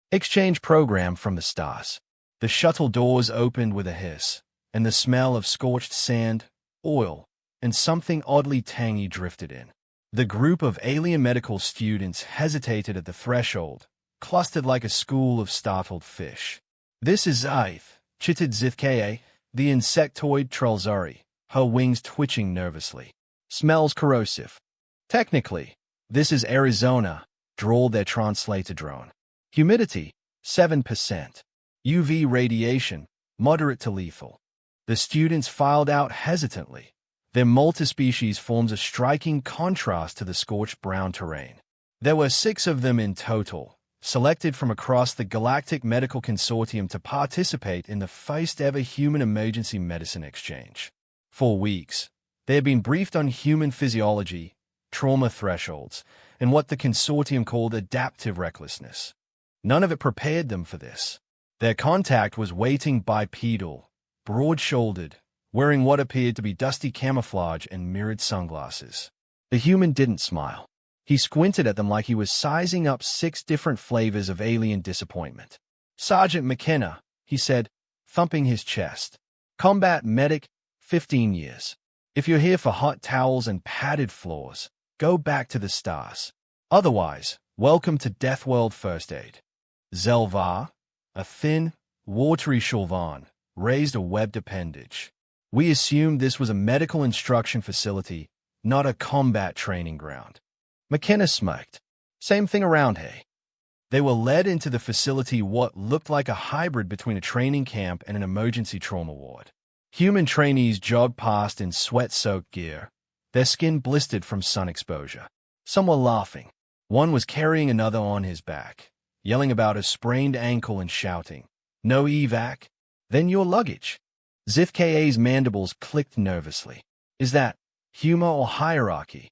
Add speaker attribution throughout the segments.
Speaker 1: Exchange program from the stars. The shuttle doors opened with a hiss, and the smell of scorched sand, oil, and something oddly tangy drifted in. The group of alien medical students hesitated at the threshold, clustered like a school of startled fish. "This is Ith," chittered Zithkae, the insectoid Trolzari, her wings twitching nervously. "Smells corrosive." "Technically, this is Arizona," drawled their translator drone. "Humidity, 7%. UV radiation, moderate to lethal." The students filed out hesitantly. Their multispecies forms a striking contrast to the scorched brown terrain. There were 6 of them in total, selected from across the Galactic Medical Consortium to participate in the first-ever human emergency medicine exchange. For weeks, they had been briefed on human physiology, trauma thresholds, and what the consortium called adaptive recklessness. None of it prepared them for this. Their contact was waiting bipedal, broad-shouldered, wearing what appeared to be dusty camouflage and mirrored sunglasses. The human didn't smile. He squinted at them like he was sizing up 6 different flavors of alien disappointment. "Sergeant McKenna," he said, thumping his chest. "Combat medic, 15 years. If you're here for hot towels and padded floors, go back to the stars. Otherwise, welcome to Death World First Aid." Zelvar, a thin, watery Shulvan, raised a webbed appendage. "We assumed this was a medical instruction facility, not a combat training ground." McKenna smirked. "Same thing around here." They were led into the facility, what looked like a hybrid between a training camp and an emergency trauma ward. Human trainees jogged past in sweat-soaked gear, their skin blistered from sun exposure. Some were laughing. One was carrying another on his back, yelling about a sprained ankle and shouting, "No evac? Then your luggage." Zithkae's mandibles clicked nervously. "Is that humor or hierarchy?"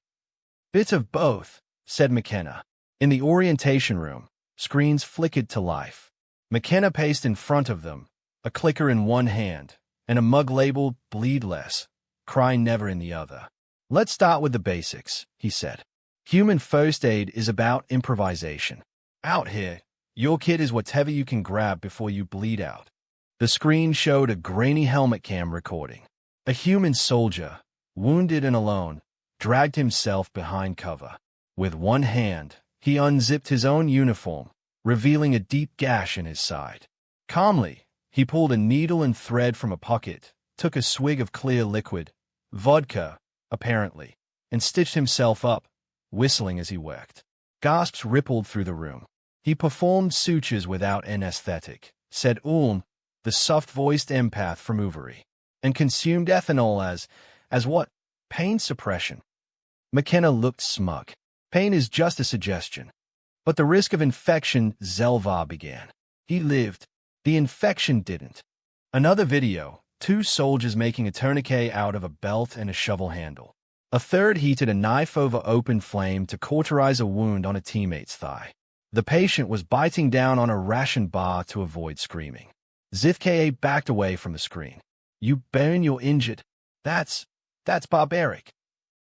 Speaker 1: "Bit of both," said McKenna. In the orientation room, screens flickered to life. McKenna paced in front of them, a clicker in one hand, and a mug labeled "Bleed Less, Cry Never" in the other. "Let's start with the basics," he said. "Human first aid is about improvisation. Out here, your kit is whatever you can grab before you bleed out." The screen showed a grainy helmet cam recording. A human soldier, wounded and alone, dragged himself behind cover. With one hand, he unzipped his own uniform, revealing a deep gash in his side. Calmly, he pulled a needle and thread from a pocket, took a swig of clear liquid, vodka, apparently, and stitched himself up, whistling as he worked. Gasps rippled through the room. "He performed sutures without anesthetic," said Ulm, the soft-voiced empath from Uvary, "and consumed ethanol as what? Pain suppression." McKenna looked smug. "Pain is just a suggestion." "But the risk of infection," Zelvar began. "He lived. The infection didn't." Another video, 2 soldiers making a tourniquet out of a belt and a shovel handle. A third heated a knife over open flame to cauterize a wound on a teammate's thigh. The patient was biting down on a ration bar to avoid screaming. Zithkae backed away from the screen. "You burn, you're injured. That's barbaric."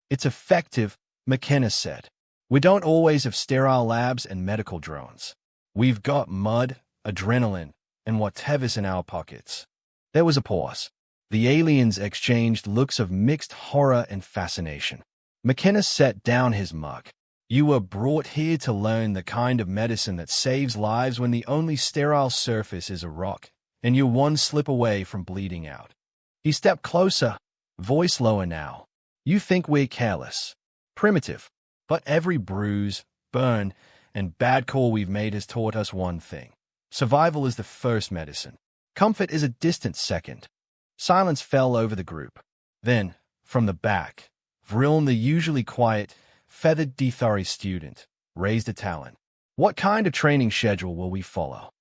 Speaker 1: "It's effective," McKenna said. "We don't always have sterile labs and medical drones. We've got mud, adrenaline, and whatever's in our pockets." There was a pause. The aliens exchanged looks of mixed horror and fascination. McKenna set down his mug. "You were brought here to learn the kind of medicine that saves lives when the only sterile surface is a rock, and you're one slip away from bleeding out." He stepped closer, voice lower now. "You think we're careless, primitive, but every bruise, burn, and bad call we've made has taught us one thing. Survival is the first medicine. Comfort is a distant second." Silence fell over the group. Then, from the back, Vrilm, the usually quiet, feathered Dithari student, raised a talon. "What kind of training schedule will we follow?"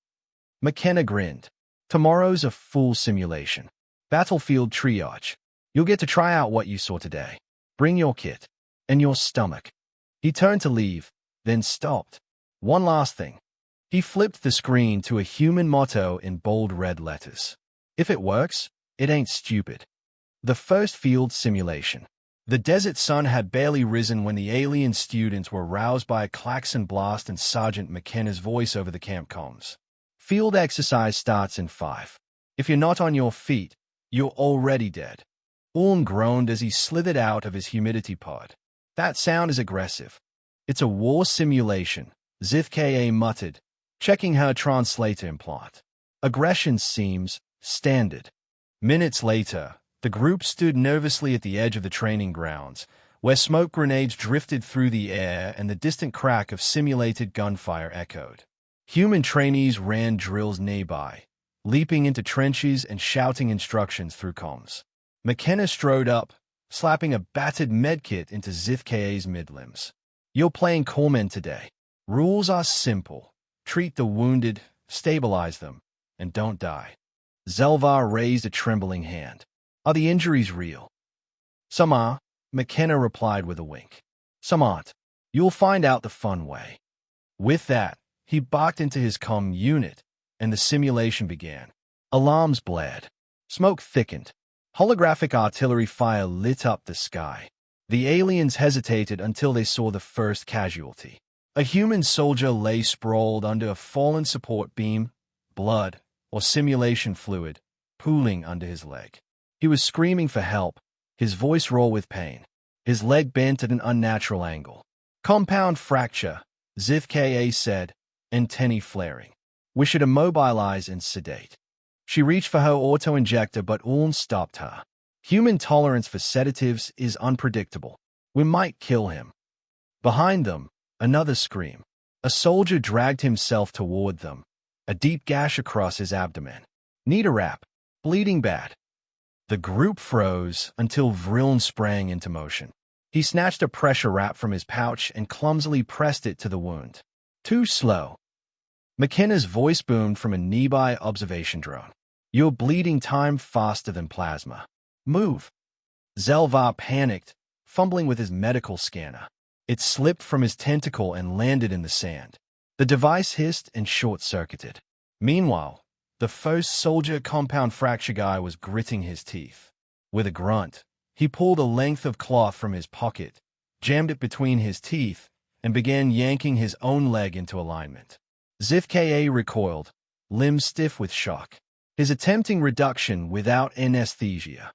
Speaker 1: McKenna grinned. "Tomorrow's a full simulation. Battlefield triage. You'll get to try out what you saw today. Bring your kit. And your stomach." He turned to leave, then stopped. "One last thing." He flipped the screen to a human motto in bold red letters. "If it works, it ain't stupid." The first field simulation. The desert sun had barely risen when the alien students were roused by a klaxon blast and Sergeant McKenna's voice over the camp comms. Field exercise starts in 5. If you're not on your feet, you're already dead. Ulm groaned as he slithered out of his humidity pod. That sound is aggressive. It's a war simulation, ZFK muttered, checking her translator implant. Aggression seems standard. Minutes later, the group stood nervously at the edge of the training grounds, where smoke grenades drifted through the air and the distant crack of simulated gunfire echoed. Human trainees ran drills nearby, leaping into trenches and shouting instructions through comms. McKenna strode up, slapping a battered medkit into ZFK's mid-limbs. You're playing corpsmen today. Rules are simple. Treat the wounded, stabilize them, and don't die. Zelvar raised a trembling hand. Are the injuries real? Some are, McKenna replied with a wink. Some aren't. You'll find out the fun way. With that, he barked into his comm unit, and the simulation began. Alarms blared. Smoke thickened. Holographic artillery fire lit up the sky. The aliens hesitated until they saw the first casualty. A human soldier lay sprawled under a fallen support beam, blood, or simulation fluid, pooling under his leg. He was screaming for help, his voice raw with pain. His leg bent at an unnatural angle. Compound fracture, ZFK said, antennae flaring. We should immobilize and sedate. She reached for her auto-injector, but Ulm stopped her. Human tolerance for sedatives is unpredictable. We might kill him. Behind them, another scream. A soldier dragged himself toward them, a deep gash across his abdomen. Need a wrap. Bleeding bad. The group froze until Vrilln sprang into motion. He snatched a pressure wrap from his pouch and clumsily pressed it to the wound. Too slow. McKenna's voice boomed from a nearby observation drone. You're bleeding time faster than plasma. Move. Zelvar panicked, fumbling with his medical scanner. It slipped from his tentacle and landed in the sand. The device hissed and short-circuited. Meanwhile, the first soldier compound fracture guy was gritting his teeth. With a grunt, he pulled a length of cloth from his pocket, jammed it between his teeth, and began yanking his own leg into alignment. ZFK recoiled, limbs stiff with shock. His attempting reduction without anesthesia.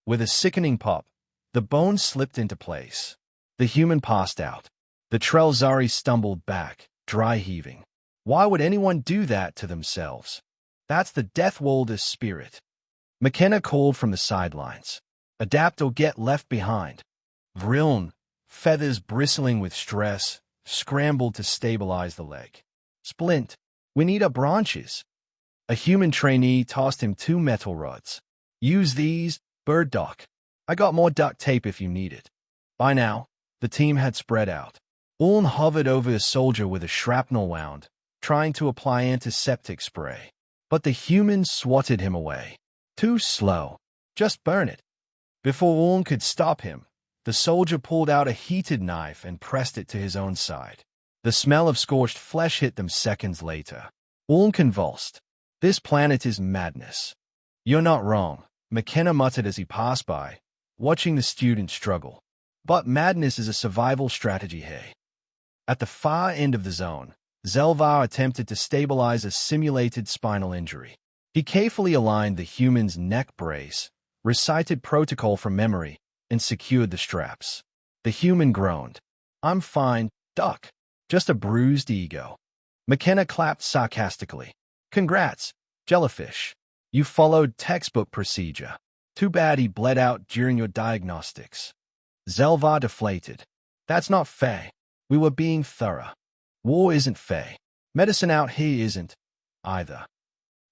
Speaker 1: With a sickening pop, the bone slipped into place. The human passed out. The Trelzari stumbled back, dry heaving. Why would anyone do that to themselves? That's the Deathwalder's spirit. McKenna called from the sidelines. Adapt or get left behind. Vrilln, feathers bristling with stress, scrambled to stabilize the leg. Splint, we need our branches. A human trainee tossed him 2 metal rods. Use these, bird dock. I got more duct tape if you need it. By now, the team had spread out. Ulm hovered over a soldier with a shrapnel wound, trying to apply antiseptic spray. But the human swatted him away. Too slow. Just burn it. Before Ulm could stop him, the soldier pulled out a heated knife and pressed it to his own side. The smell of scorched flesh hit them seconds later. Ulm convulsed. This planet is madness. You're not wrong, McKenna muttered as he passed by, watching the student struggle. But madness is a survival strategy, hey. At the far end of the zone, Zelvar attempted to stabilize a simulated spinal injury. He carefully aligned the human's neck brace, recited protocol from memory, and secured the straps. The human groaned. I'm fine, Doc. Just a bruised ego. McKenna clapped sarcastically. Congrats, jellyfish. You followed textbook procedure. Too bad he bled out during your diagnostics. Zelvar deflated. That's not fair. We were being thorough. War isn't fair. Medicine out here isn't, either.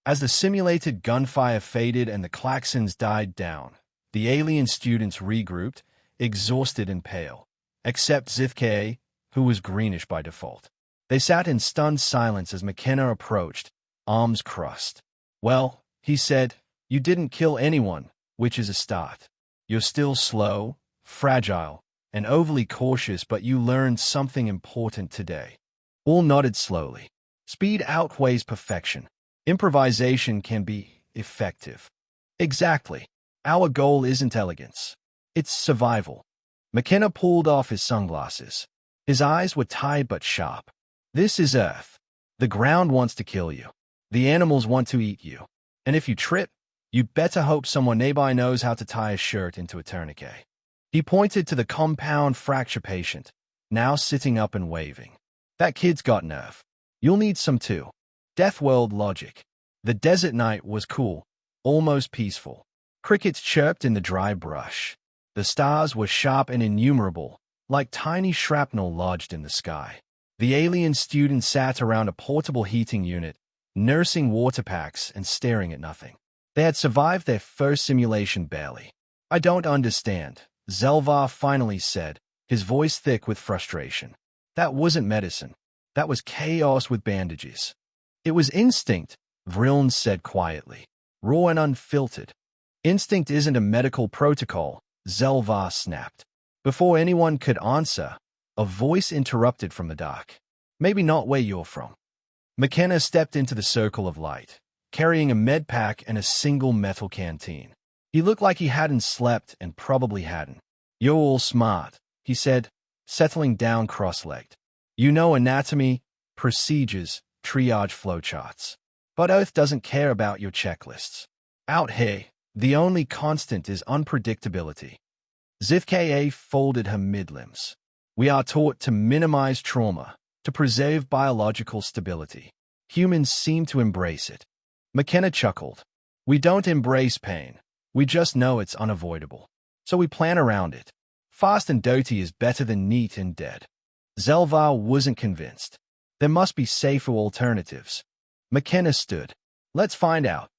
Speaker 1: As the simulated gunfire faded and the klaxons died down, the alien students regrouped, exhausted and pale, except ZFK, who was greenish by default. They sat in stunned silence as McKenna approached, arms crossed. Well, he said, you didn't kill anyone, which is a start. You're still slow, fragile, and overly cautious, but you learned something important today. All nodded slowly. Speed outweighs perfection. Improvisation can be effective. Exactly. Our goal isn't elegance. It's survival. McKenna pulled off his sunglasses. His eyes were tired but sharp. This is Earth. The ground wants to kill you. The animals want to eat you. And if you trip, you'd better hope someone nearby knows how to tie a shirt into a tourniquet. He pointed to the compound fracture patient, now sitting up and waving. That kid's got nerve. You'll need some too. Death World logic. The desert night was cool, almost peaceful. Crickets chirped in the dry brush. The stars were sharp and innumerable, like tiny shrapnel lodged in the sky. The alien students sat around a portable heating unit, nursing water packs and staring at nothing. They had survived their first simulation barely. I don't understand, Zelvar finally said, his voice thick with frustration. That wasn't medicine. That was chaos with bandages. It was instinct, Vriln said quietly, raw and unfiltered. Instinct isn't a medical protocol, Zelvar snapped. Before anyone could answer, a voice interrupted from the dark. Maybe not where you're from. McKenna stepped into the circle of light, carrying a med pack and a single metal canteen. He looked like he hadn't slept and probably hadn't. You're all smart, he said, settling down cross-legged. You know anatomy, procedures, triage flowcharts. But Earth doesn't care about your checklists. Out here, the only constant is unpredictability. Zifka folded her mid-limbs. We are taught to minimize trauma, to preserve biological stability. Humans seem to embrace it. McKenna chuckled. We don't embrace pain. We just know it's unavoidable. So we plan around it. Fast and dirty is better than neat and dead. Zelvar wasn't convinced. There must be safer alternatives. McKenna stood. Let's find out.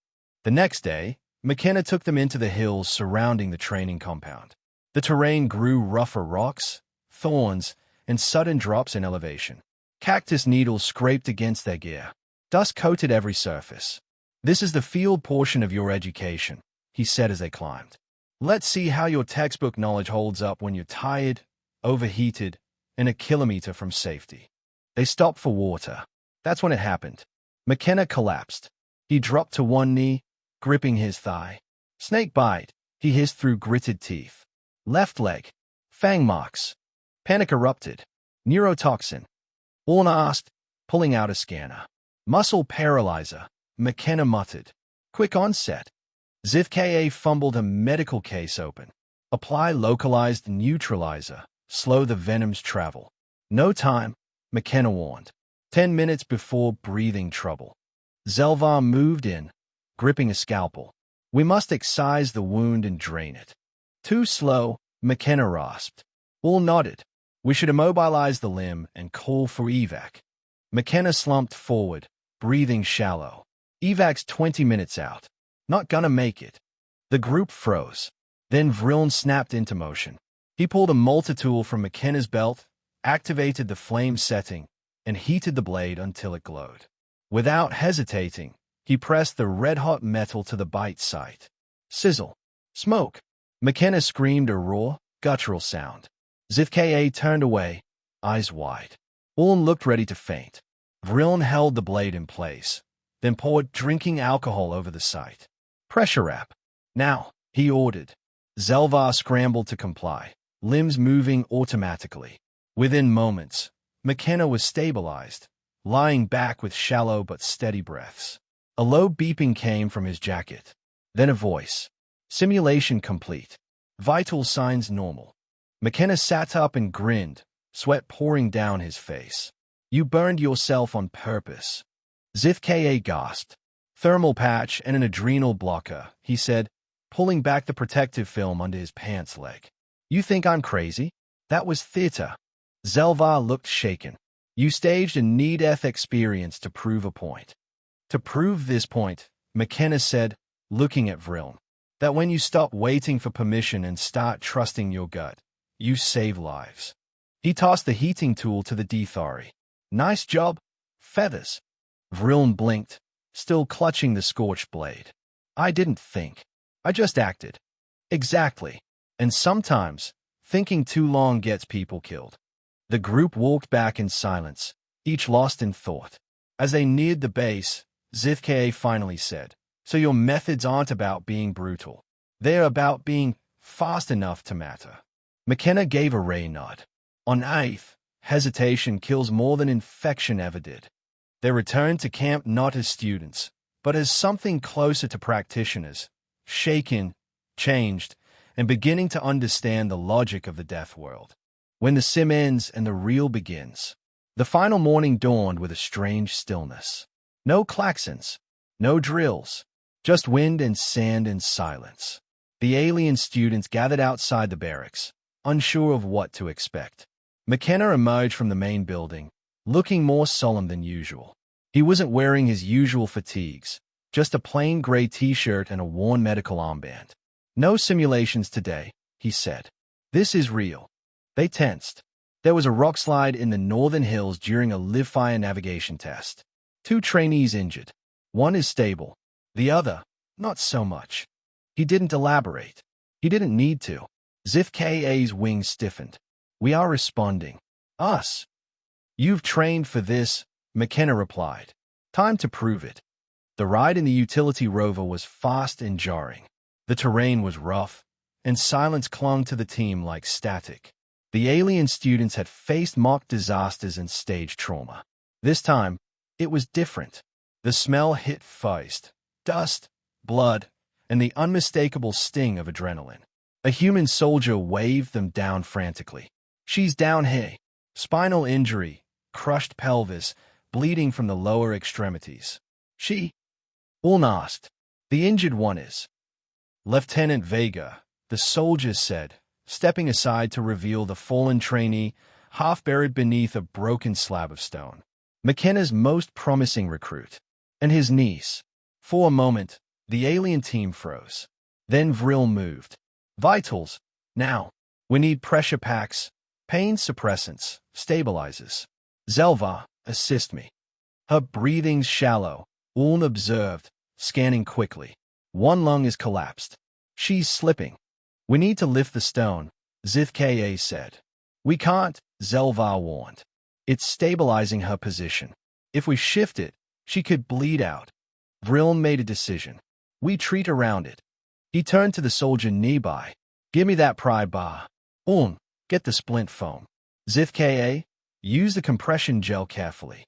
Speaker 1: The next day, McKenna took them into the hills surrounding the training compound. The terrain grew rougher rocks, thorns, and sudden drops in elevation. Cactus needles scraped against their gear. Dust coated every surface. This is the field portion of your education, he said as they climbed. Let's see how your textbook knowledge holds up when you're tired, overheated, and a kilometer from safety. They stopped for water. That's when it happened. McKenna collapsed. He dropped to one knee, gripping his thigh. Snake bite, he hissed through gritted teeth. Left leg. Fang marks. Panic erupted. Neurotoxin. Orna asked, pulling out a scanner. Muscle paralyzer, McKenna muttered. Quick onset. Zifka fumbled a medical case open. Apply localized neutralizer. Slow the venom's travel. No time, McKenna warned. 10 minutes before breathing trouble. Zelvar moved in, gripping a scalpel. We must excise the wound and drain it. Too slow, McKenna rasped. All nodded. We should immobilize the limb and call for evac. McKenna slumped forward, breathing shallow. Evac's 20 minutes out. Not gonna make it. The group froze. Then Vriln snapped into motion. He pulled a multi-tool from McKenna's belt, activated the flame setting, and heated the blade until it glowed. Without hesitating, he pressed the red-hot metal to the bite site. Sizzle. Smoke. McKenna screamed a raw, guttural sound. Zifka turned away, eyes wide. Orn looked ready to faint. Vriln held the blade in place, then poured drinking alcohol over the site. Pressure wrap. Now, he ordered. Zelvar scrambled to comply, limbs moving automatically. Within moments, McKenna was stabilized, lying back with shallow but steady breaths. A low beeping came from his jacket. Then a voice. Simulation complete. Vital signs normal. McKenna sat up and grinned, sweat pouring down his face. You burned yourself on purpose. Zifka gasped. Thermal patch and an adrenal blocker, he said, pulling back the protective film under his pants leg. You think I'm crazy? That was theater. Zelvar looked shaken. You staged a near-death experience to prove a point. To prove this point, McKenna said, looking at Vriln, that when you stop waiting for permission and start trusting your gut, you save lives. He tossed the heating tool to the Dethari. Nice job. Feathers. Vriln blinked, still clutching the scorched blade. I didn't think. I just acted. Exactly. And sometimes, thinking too long gets people killed. The group walked back in silence, each lost in thought. As they neared the base, Zifka finally said, So your methods aren't about being brutal. They're about being fast enough to matter. McKenna gave a ray nod. On 8th, hesitation kills more than infection ever did. They returned to camp not as students, but as something closer to practitioners, shaken, changed, and beginning to understand the logic of the death world. When the sim ends and the real begins, the final morning dawned with a strange stillness. No klaxons, no drills, just wind and sand and silence. The alien students gathered outside the barracks, unsure of what to expect. McKenna emerged from the main building, looking more solemn than usual. He wasn't wearing his usual fatigues, just a plain gray t-shirt and a worn medical armband. No simulations today, he said. This is real. They tensed. There was a rock slide in the northern hills during a live-fire navigation test. 2 trainees injured. One is stable. The other, not so much. He didn't elaborate. He didn't need to. ZFKA's wings stiffened. We are responding. Us. You've trained for this, McKenna replied. Time to prove it. The ride in the utility rover was fast and jarring. The terrain was rough, and silence clung to the team like static. The alien students had faced mock disasters and stage trauma. This time, it was different. The smell hit first. Dust, blood, and the unmistakable sting of adrenaline. A human soldier waved them down frantically. She's down here. Spinal injury, crushed pelvis, bleeding from the lower extremities. She? Uln asked. The injured one is. Lieutenant Vega, the soldier said, stepping aside to reveal the fallen trainee, half buried beneath a broken slab of stone. McKenna's most promising recruit. And his niece. For a moment, the alien team froze. Then Vril moved. Vitals. Now. We need pressure packs, pain suppressants, stabilizers. Zelva, assist me. Her breathing's shallow, Uln observed, scanning quickly. One lung is collapsed. She's slipping. We need to lift the stone, ZFKA said. We can't, Zelva warned. It's stabilizing her position. If we shift it, she could bleed out. Vril made a decision. We treat around it. He turned to the soldier nearby. Give me that pry bar. Uln, get the splint foam. ZFKA, use the compression gel carefully.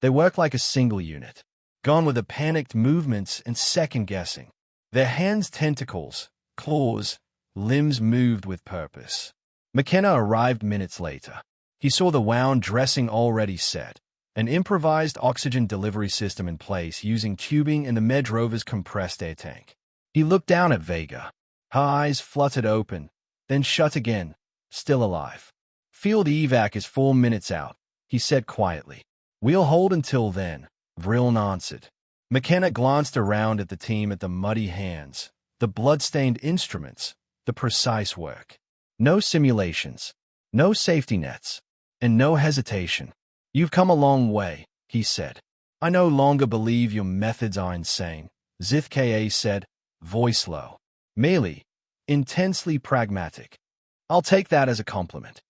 Speaker 1: They work like a single unit. Gone with the panicked movements and second-guessing. Their hands' tentacles, claws, limbs moved with purpose. McKenna arrived minutes later. He saw the wound dressing already set, an improvised oxygen delivery system in place using tubing in the Med Rover's compressed air tank. He looked down at Vega. Her eyes fluttered open, then shut again, still alive. Field evac is 4 minutes out, he said quietly. We'll hold until then, Vril answered. McKenna glanced around at the team at the muddy hands, the blood-stained instruments, the precise work. No simulations, no safety nets, and no hesitation. You've come a long way, he said. I no longer believe your methods are insane, ZFKA said, voice low. Merely, intensely pragmatic. I'll take that as a compliment.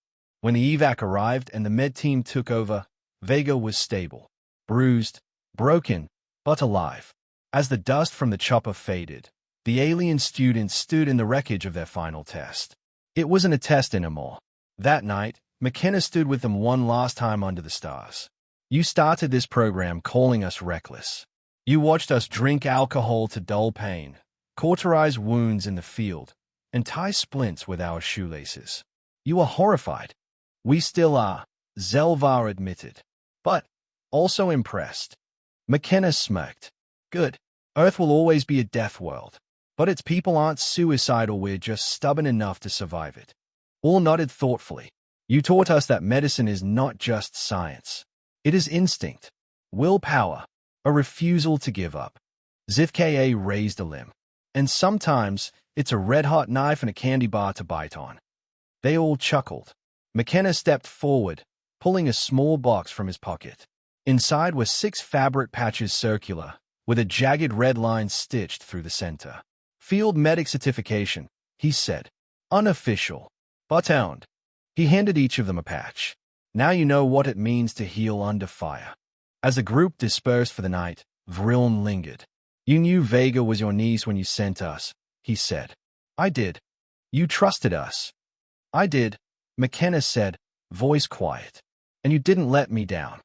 Speaker 1: When the evac arrived and the med team took over, Vega was stable, bruised, broken, but alive. As the dust from the chopper faded, the alien students stood in the wreckage of their final test. It wasn't a test anymore. That night, McKenna stood with them one last time under the stars. You started this program calling us reckless. You watched us drink alcohol to dull pain, cauterize wounds in the field, and tie splints with our shoelaces. You were horrified. We still are, Zelvar admitted. But, also impressed. McKenna smirked. Good. Earth will always be a death world. But its people aren't suicidal, we're just stubborn enough to survive it. All nodded thoughtfully. You taught us that medicine is not just science. It is instinct, willpower, a refusal to give up. ZFKA raised a limb. And sometimes, it's a red-hot knife and a candy bar to bite on. They all chuckled. McKenna stepped forward, pulling a small box from his pocket. Inside were 6 fabric patches circular, with a jagged red line stitched through the center. Field medic certification, he said. Unofficial, but owned. He handed each of them a patch. Now you know what it means to heal under fire. As the group dispersed for the night, Vril lingered. You knew Vega was your niece when you sent us, he said. I did. You trusted us. I did, McKenna said, voice quiet. And you didn't let me down.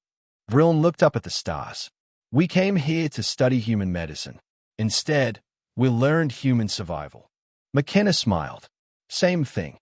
Speaker 1: Vrillon looked up at the stars. We came here to study human medicine. Instead, we learned human survival. McKenna smiled. Same thing.